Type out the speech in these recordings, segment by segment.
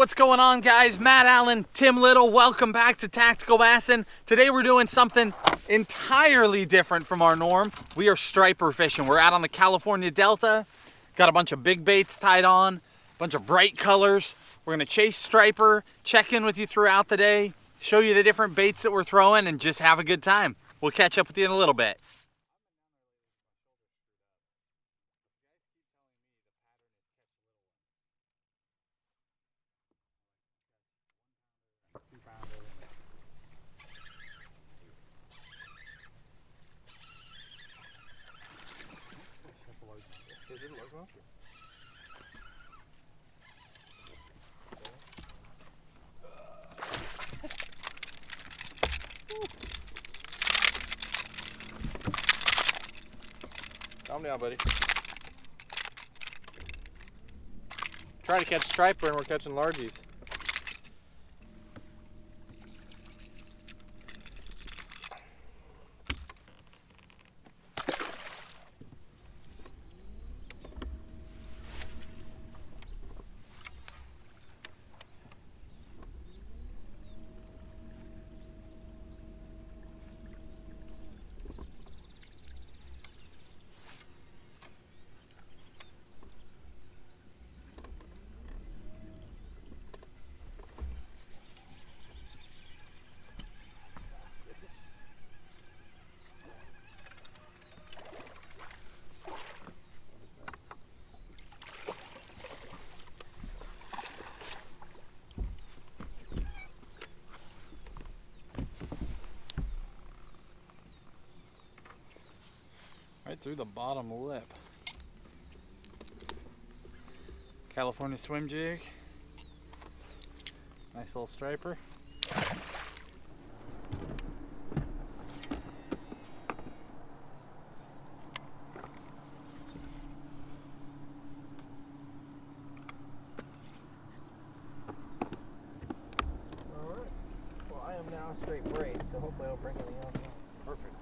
What's going on, guys? Matt Allen, Tim Little, welcome back to Tactical Bassin. Today we're doing something entirely different from our norm. We are striper fishing. We're out on the California Delta. Got a bunch of big baits tied on, a bunch of bright colors. We're gonna chase striper, check in with you throughout the day, show you the different baits that we're throwing, and just have a good time. We'll catch up with you in a little bit. Calm down, buddy. Trying to catch striper and we're catching largies. Right through the bottom lip. California Swim Jig. Nice little striper. Alright. Well, I am now straight braid, so hopefully I don't bring anything else on. Perfect.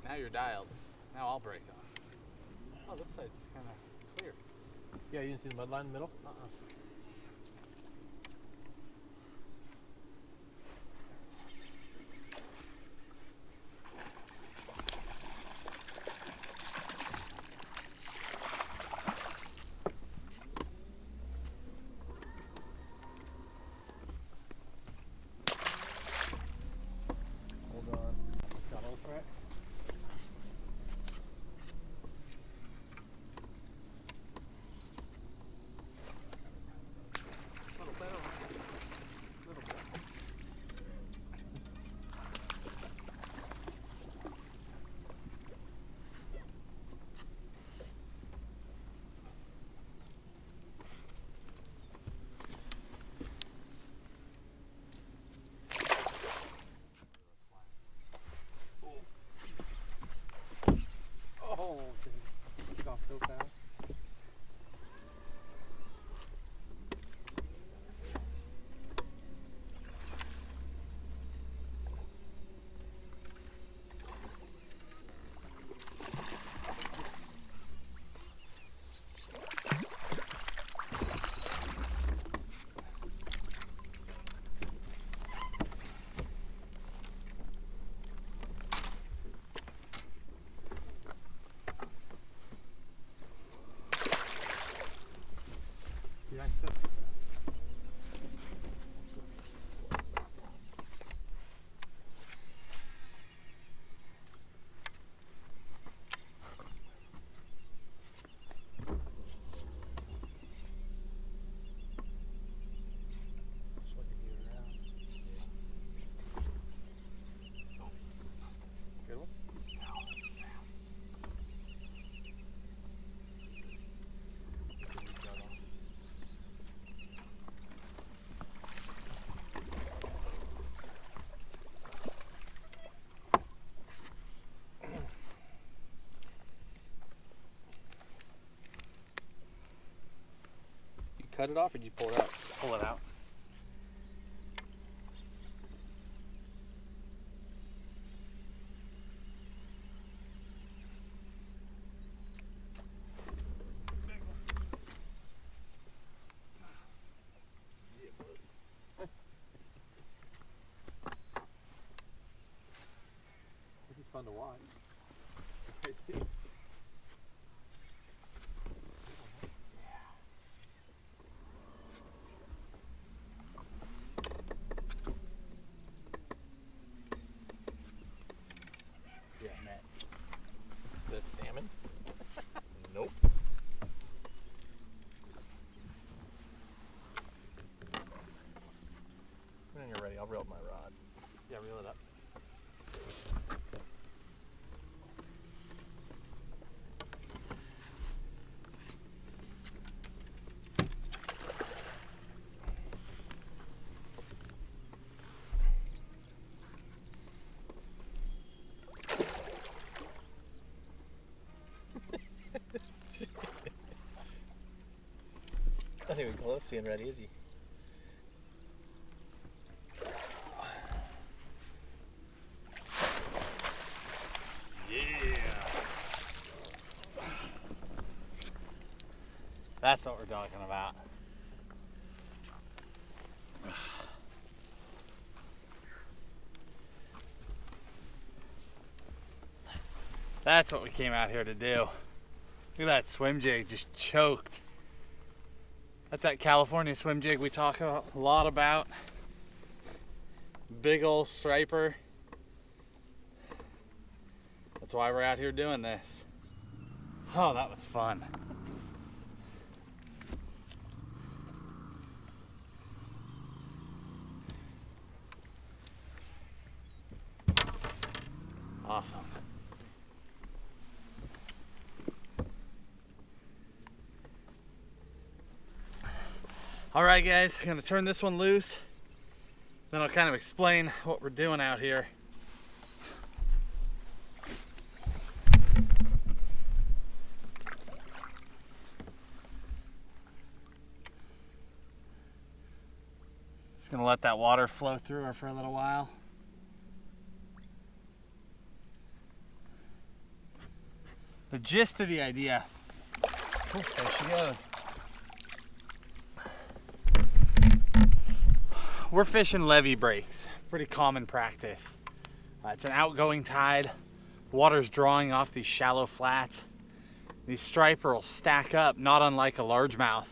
Now you're dialed. Now I'll break on. Oh, this side's kind of clear. Yeah, you didn't see the mud line in the middle? Hold on. It's got old crack. Oh, dude. Took off so fast. Cut it off or did you pull it out? Pull it out. fun to watch. Yeah, Matt. The salmon? Nope. When you're ready, I'll reel up my rod. Yeah, reel it up. Not even close to being ready, is he? Yeah. That's what we're talking about. That's what we came out here to do. Look at that swim jig just choked. That's that California swim jig we talk a lot about. Big old striper. That's why we're out here doing this. Oh, that was fun. Awesome. All right, guys, I'm gonna turn this one loose. Then I'll kind of explain what we're doing out here. Just gonna let that water flow through her for a little while. The gist of the idea, oh, there she goes. We're fishing levee breaks, pretty common practice. It's an outgoing tide, water's drawing off these shallow flats. These striper will stack up, not unlike a largemouth.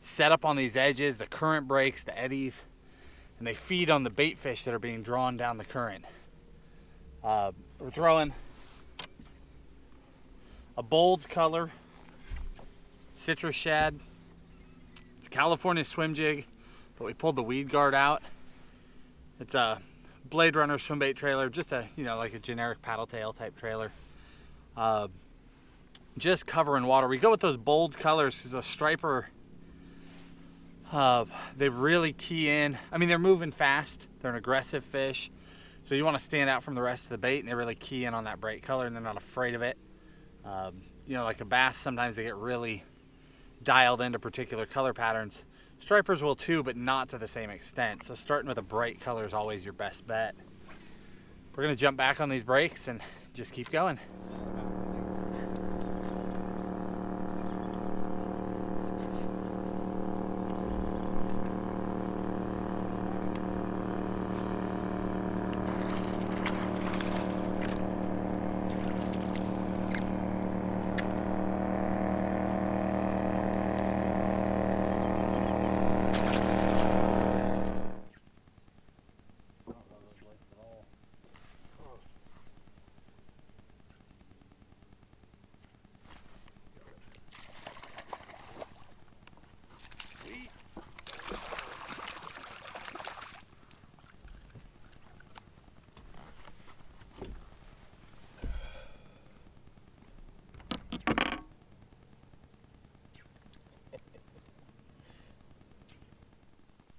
Set up on these edges, the current breaks, the eddies, and they feed on the bait fish that are being drawn down the current. We're throwing a bold color, citrus shad. It's a California swim jig, but we pulled the weed guard out. It's a Blade Runner Swimbait trailer, just a, like a generic paddle tail type trailer. Just covering water. We go with those bold colors because a striper, they really key in. I mean, they're moving fast. They're an aggressive fish. So you want to stand out from the rest of the bait, and they really key in on that bright color, and they're not afraid of it. Like a bass, sometimes they get really dialed into particular color patterns. Stripers will too, but not to the same extent. So starting with a bright color is always your best bet. We're gonna jump back on these breaks and just keep going.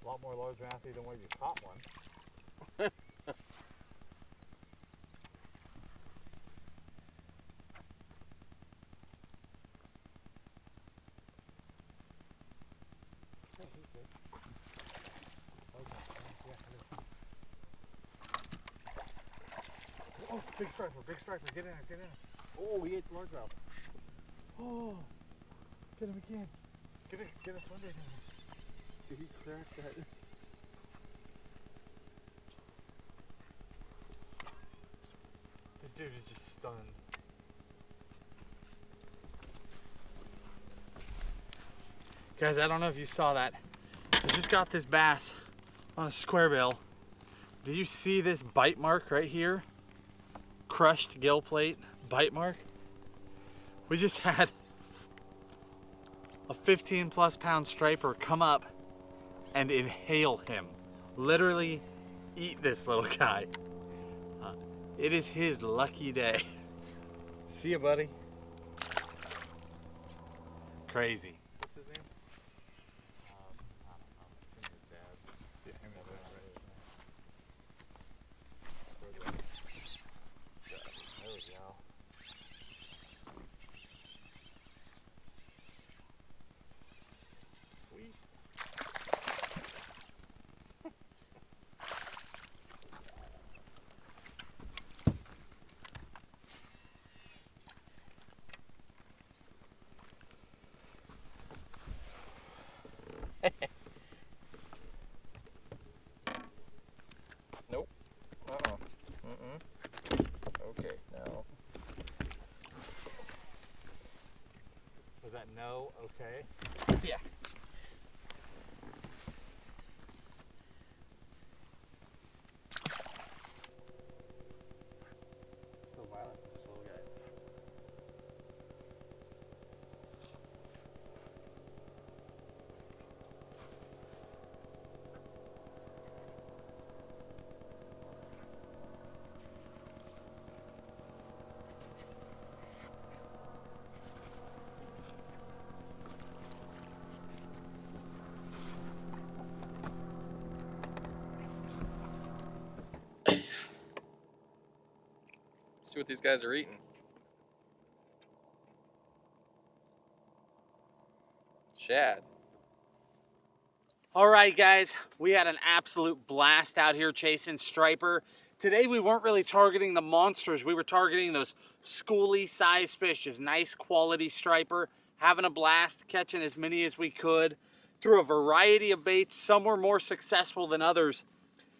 A lot more largemouthy than where you caught one. Oh, big striper, get in there, get in there. Oh, we ate the largemouth. Oh, get him again. Get a Swimbait in there. Did he crack that? dude is just stunned. Guys, I don't know if you saw that. I just got this bass on a square bill. Do you see this bite mark right here? Crushed gill plate bite mark. We just had a 15+ pound striper come up and inhale him. Literally eat this little guy. It is his lucky day. See ya, buddy. Crazy. What's his name? I don't know. It's in his dad. Yeah, him and his dad. There we go. Sweet. Nope. Okay, no. Was that no? Okay. Yeah. So violent with this little guy. Let's see what these guys are eating. Shad. All right, guys, we had an absolute blast out here chasing striper. Today we weren't really targeting the monsters. We were targeting those schooly size fish, just nice quality striper, having a blast, catching as many as we could through a variety of baits. Some were more successful than others,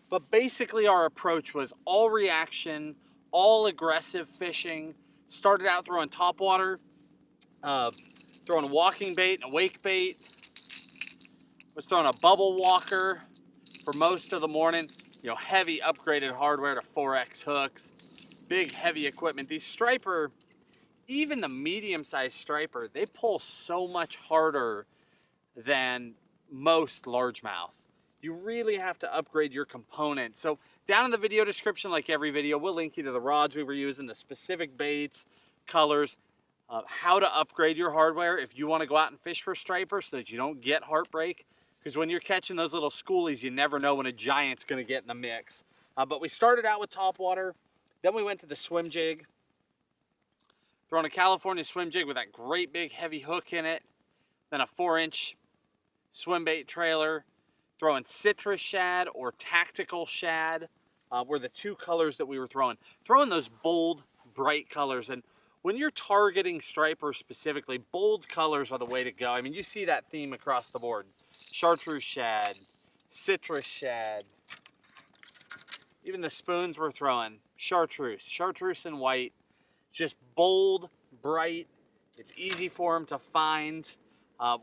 but basically our approach was all reaction, all aggressive fishing. Started out throwing topwater, throwing a walking bait and a wake bait. Was throwing a bubble walker for most of the morning. You know, heavy upgraded hardware to 4X hooks, big heavy equipment. These striper, even the medium-sized striper, they pull so much harder than most largemouth. You really have to upgrade your components. So down in the video description, like every video, we'll link you to the rods we were using, the specific baits, colors, how to upgrade your hardware if you want to go out and fish for striper so that you don't get heartbreak. Because when you're catching those little schoolies, you never know when a giant's going to get in the mix. But we started out with topwater. Then we went to the swim jig. Throwing a California swim jig with that great big heavy hook in it. Then a 4-inch swim bait trailer. Throwing citrus shad or tactical shad were the two colors that we were throwing. Throwing those bold, bright colors. And when you're targeting striper specifically, bold colors are the way to go. I mean, you see that theme across the board. Chartreuse shad, citrus shad. Even the spoons we're throwing, chartreuse and white. Just bold, bright. It's easy for them to find.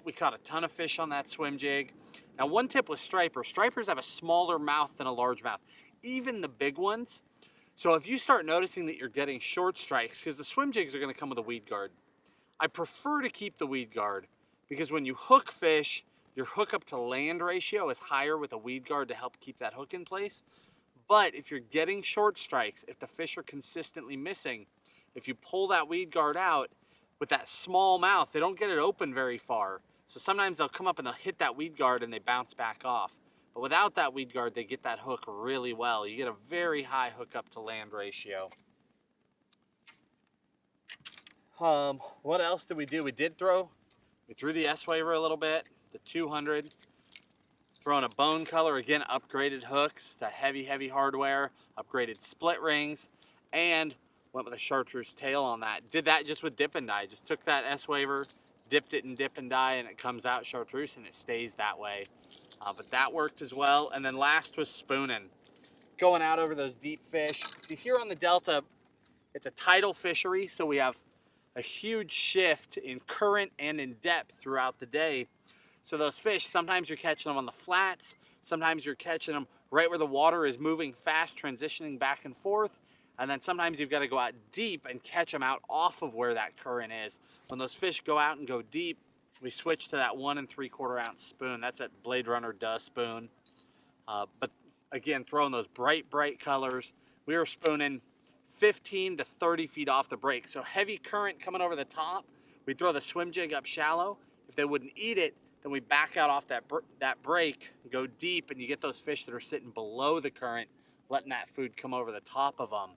We caught a ton of fish on that swim jig. Now, one tip with striper. Stripers have a smaller mouth than a largemouth, even the big ones. So if you start noticing that you're getting short strikes, because the swim jigs are going to come with a weed guard, I prefer to keep the weed guard because when you hook fish, your hook up to land ratio is higher with a weed guard to help keep that hook in place. But if you're getting short strikes, if the fish are consistently missing, if you pull that weed guard out with that small mouth, they don't get it open very far. So sometimes they'll come up and they'll hit that weed guard and they bounce back off. But without that weed guard, they get that hook really well. You get a very high hook up to land ratio. What else did we do? We threw the S-Waver a little bit, the 200. Throwing a bone color, again, upgraded hooks, that heavy, heavy hardware, upgraded split rings, and went with a chartreuse tail on that. Did that just with dip and dye. Just took that S-Waver, dipped it in dip and dye, and it comes out chartreuse, and it stays that way. But that worked as well. And then last was spooning. Going out over those deep fish. See, here on the Delta, It's a tidal fishery, so we have a huge shift in current and in depth throughout the day. So those fish, sometimes you're catching them on the flats, sometimes you're catching them right where the water is moving fast, transitioning back and forth, and then sometimes you've got to go out deep and catch them out off of where that current is. When those fish go out and go deep, we switch to that 1 3/4 ounce spoon. That's that Blade Runner Dust spoon. But again, throwing those bright colors. We were spooning 15 to 30 feet off the break. So heavy current coming over the top, we throw the swim jig up shallow. If they wouldn't eat it, then we back out off that break, go deep, and you get those fish that are sitting below the current, letting that food come over the top of them.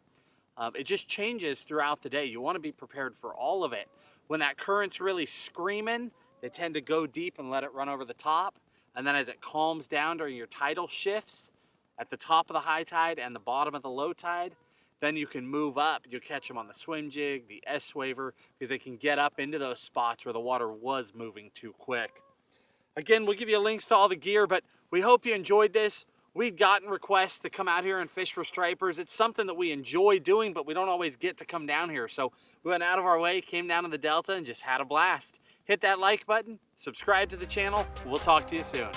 It just changes throughout the day. You want to be prepared for all of it. When that current's really screaming, they tend to go deep and let it run over the top. And then as it calms down during your tidal shifts, at the top of the high tide and the bottom of the low tide, then you can move up. You'll catch them on the swim jig, the S-Waver, because they can get up into those spots where the water was moving too quick. Again, we'll give you links to all the gear, but we hope you enjoyed this. We've gotten requests to come out here and fish for stripers. It's something that we enjoy doing, but we don't always get to come down here. So we went out of our way, came down to the Delta, and just had a blast. Hit that like button, subscribe to the channel. We'll talk to you soon.